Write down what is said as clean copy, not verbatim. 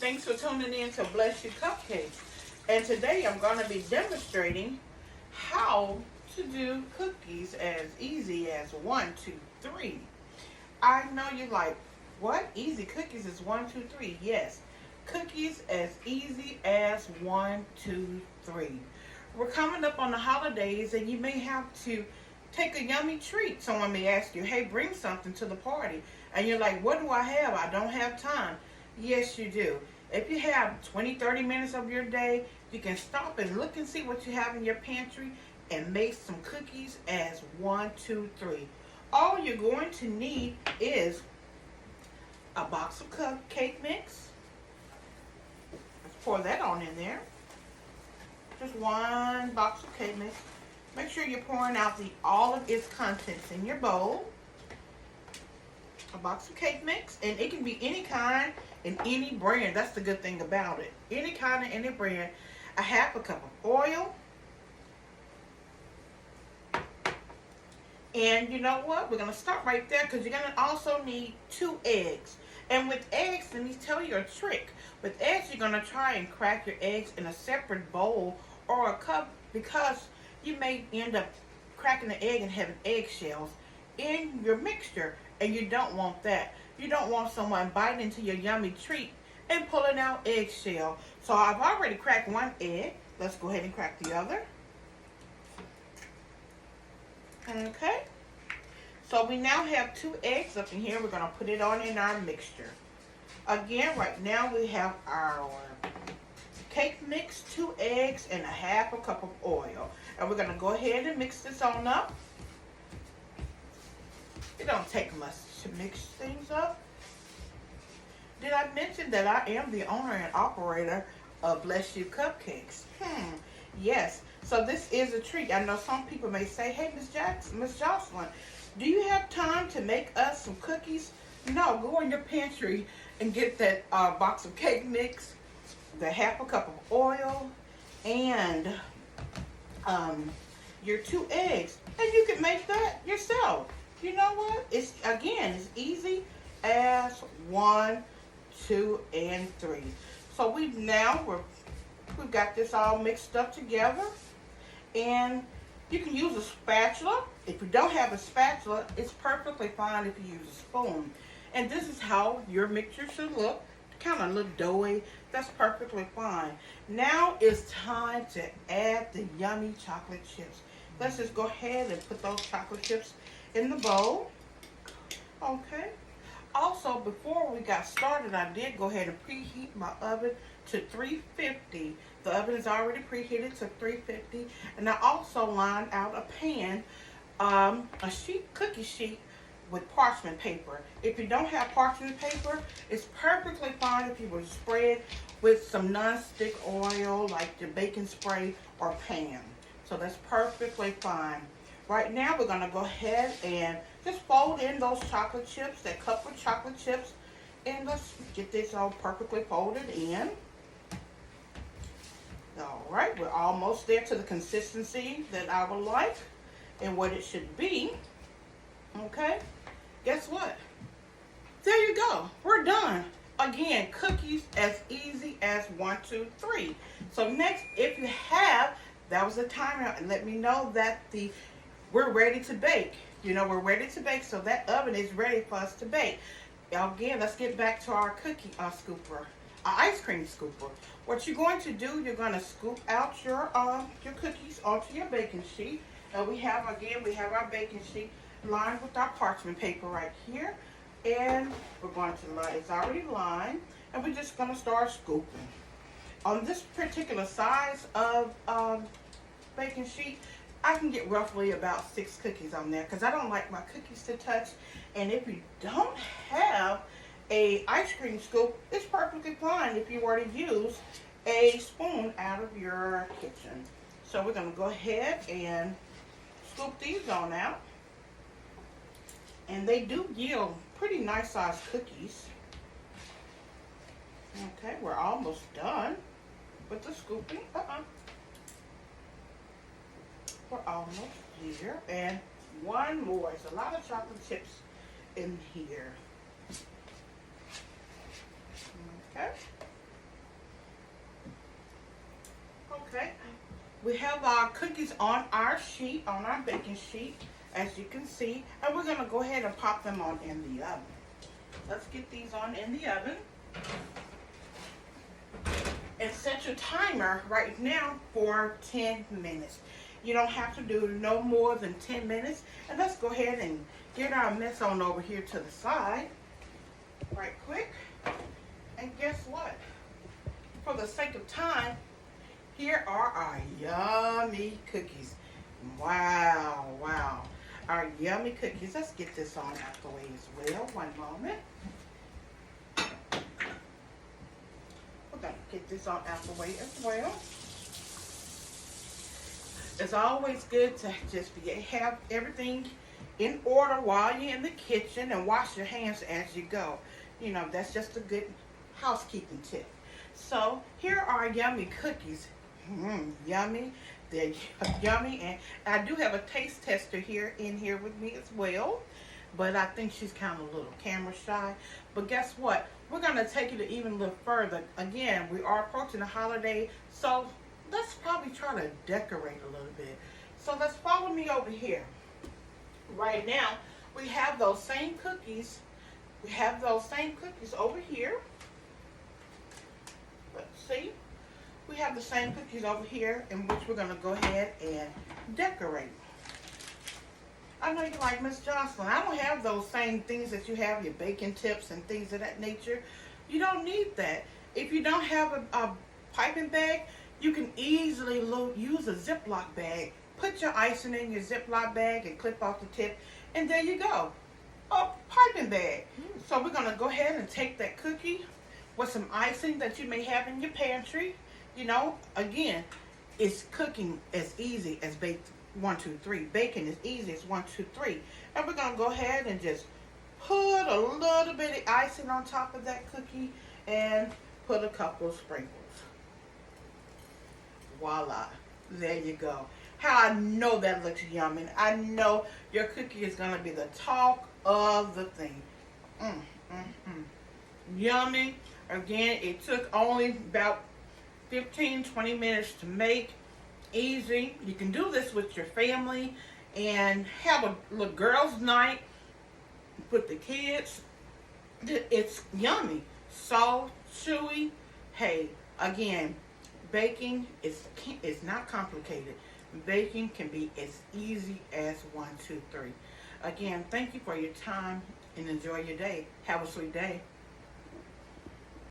Thanks for tuning in to Bless You Cupcakes. And today I'm going to be demonstrating how to do cookies as easy as 1, 2, 3. I know you're like, what? Easy cookies is 1, 2, 3. Yes, cookies as easy as 1, 2, 3. We're coming up on the holidays and you may have to take a yummy treat. Someone may ask you, hey, bring something to the party. And you're like, what do I have? I don't have time. Yes, you do. If you have 20, 30 minutes of your day, you can stop and look and see what you have in your pantry and make some cookies as 1, 2, 3. All you're going to need is a box of cupcake mix. Let's pour that on in there. Just one box of cake mix. Make sure you're pouring out all of its contents in your bowl. A box of cake mix, and it can be any kind and any brand. That's the good thing about it. Any kind and any brand. A half a cup of oil. And you know what? We're going to start right there because you're going to also need 2 eggs. And with eggs, let me tell you a trick. With eggs, you're going to try and crack your eggs in a separate bowl or a cup because you may end up cracking the egg and having eggshells in your mixture. And you don't want that. You don't want someone biting into your yummy treat and pulling out eggshell. So I've already cracked 1 egg. Let's go ahead and crack the other. Okay. So we now have 2 eggs up in here. We're going to put it on in our mixture. Again, right now we have our cake mix, 2 eggs, and a half a cup of oil. And we're going to go ahead and mix this on up. It don't take much to mix things up. Did I mention that I am the owner and operator of Bless You Cupcakes? Yes. So this is a treat. I know some people may say, hey, Miss Jocelyn, do you have time to make us some cookies? No, go in your pantry and get that box of cake mix, the half a cup of oil, and your 2 eggs. And you can make that yourself. You know what? It's as easy as 1, 2, and 3. So we've got this all mixed up together, and you can use a spatula. If you don't have a spatula, it's perfectly fine if you use a spoon. And this is how your mixture should look. Kind of look doughy. That's perfectly fine. Now it's time to add the yummy chocolate chips. Let's just go ahead and put those chocolate chips in the bowl. Okay. Also, before we got started, I did go ahead and preheat my oven to 350. The oven is already preheated to 350. And I also lined out a pan, a cookie sheet with parchment paper. If you don't have parchment paper, it's perfectly fine if you would spread with some non-stick oil like the baking spray or pan. So that's perfectly fine. Right now, we're going to go ahead and just fold in those chocolate chips, that cup of chocolate chips, and let's get this all perfectly folded in. All right, we're almost there to the consistency that I would like and what it should be. Okay, guess what? There you go. We're done. Again, cookies as easy as 1, 2, 3. So next, if you have, that was the timer, and let me know that we're ready to bake. We're ready to bake, so that oven is ready for us to bake. Again, let's get back to our cookie scooper, our ice cream scooper. What you're going to do, you're going to scoop out your cookies onto your baking sheet. And we have our baking sheet lined with our parchment paper right here. And we're going to line, it's already lined, and we're just going to start scooping. On this particular size of baking sheet, I can get roughly about 6 cookies on there because I don't like my cookies to touch. And if you don't have a ice cream scoop, it's perfectly fine if you were to use a spoon out of your kitchen. So we're going to go ahead and scoop these on out. And they do yield pretty nice sized cookies. Okay, we're almost done with the scooping. We're almost here. And one more. There's a lot of chocolate chips in here. Okay. perfect. We have our cookies on our sheet, on our baking sheet, as you can see. And we're going to go ahead and pop them on in the oven. Let's get these on in the oven. And set your timer right now for 10 minutes. You don't have to do no more than 10 minutes. And let's go ahead and get our mess on over here to the side right quick. And guess what? For the sake of time, here are our yummy cookies. Wow, wow. Our yummy cookies. Let's get this on out the way as well. One moment. We're going to get this on out the way as well. It's always good to just have everything in order while you're in the kitchen and wash your hands as you go. You know, that's just a good housekeeping tip. So here are yummy cookies. Yummy. They're yummy. And I do have a taste tester in here with me as well. But I think she's kind of a little camera shy. But guess what? We're going to take it even a little further. Again, we are approaching the holiday. So let's probably try to decorate a little bit. So let's follow me over here. Right now, we have those same cookies. We have those same cookies over here. Let's see. We have the same cookies over here in which we're going to go ahead and decorate. I know you're like, Miss Jocelyn, I don't have those same things that you have, your baking tips and things of that nature. You don't need that. If you don't have a piping bag, you can easily use a Ziploc bag. Put your icing in your Ziploc bag and clip off the tip, and there you go. A piping bag. So we're going to go ahead and take that cookie with some icing that you may have in your pantry. You know, again, it's cooking as easy as baked 1, 2, 3. Baking is easy as 1, 2, 3. And we're going to go ahead and just put a little bit of icing on top of that cookie and put a couple of sprinkles. Voila. There you go. How I know that looks yummy. I know your cookie is going to be the talk of the thing. Yummy. Again, it took only about 15-20 minutes to make. Easy. You can do this with your family and have a little girls' night with the kids. It's yummy. Soft, chewy. Hey, again, baking is not complicated. Baking can be as easy as 1, 2, 3. Again, thank you for your time and enjoy your day. Have a sweet day.